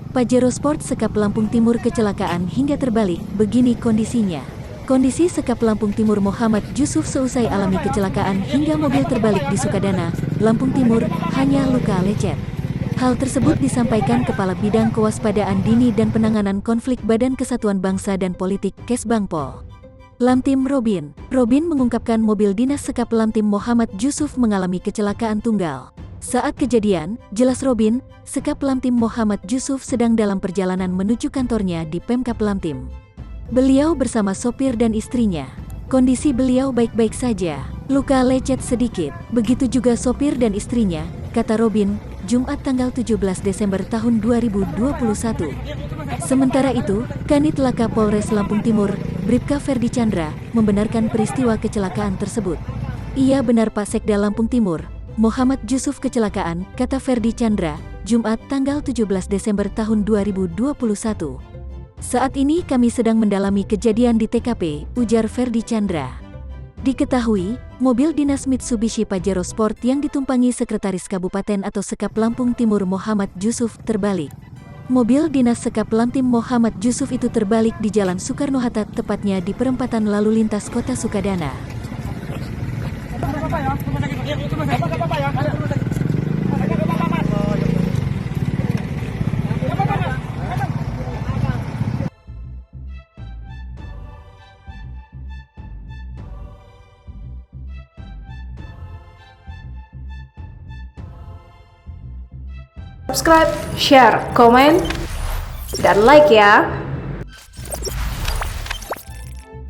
Pajero Sport Sekap Lampung Timur kecelakaan hingga terbalik, begini kondisinya. Kondisi Sekap Lampung Timur Muhammad Jusuf seusai alami kecelakaan hingga mobil terbalik di Sukadana, Lampung Timur, hanya luka lecet. Hal tersebut disampaikan Kepala Bidang Kewaspadaan Dini dan Penanganan Konflik Badan Kesatuan Bangsa dan Politik Kesbangpol, Lamtim Robin. Robin mengungkapkan mobil dinas Sekap Lamtim Muhammad Jusuf mengalami kecelakaan tunggal. Saat kejadian, jelas Robin, Sekap Lamtim Muhammad Jusuf sedang dalam perjalanan menuju kantornya di Pemkap Lamtim. Beliau bersama sopir dan istrinya. Kondisi beliau baik-baik saja, luka lecet sedikit, begitu juga sopir dan istrinya, kata Robin, Jumat tanggal 17 Desember tahun 2021. Sementara itu, Kanit Laka Polres Lampung Timur, Bribka Ferdi Chandra, membenarkan peristiwa kecelakaan tersebut. Iya benar Pak Sekda Lampung Timur, Muhammad Jusuf kecelakaan, kata Ferdi Chandra, Jumat tanggal 17 Desember tahun 2021. Saat ini kami sedang mendalami kejadian di TKP, ujar Ferdi Chandra. Diketahui, mobil dinas Mitsubishi Pajero Sport yang ditumpangi Sekretaris Kabupaten atau Sekap Lampung Timur Muhammad Jusuf terbalik. Mobil dinas Sekap Lamtim Muhammad Jusuf itu terbalik di Jalan Soekarno-Hatta, tepatnya di perempatan lalu lintas Kota Sukadana. Subscribe, share, komen, dan like ya.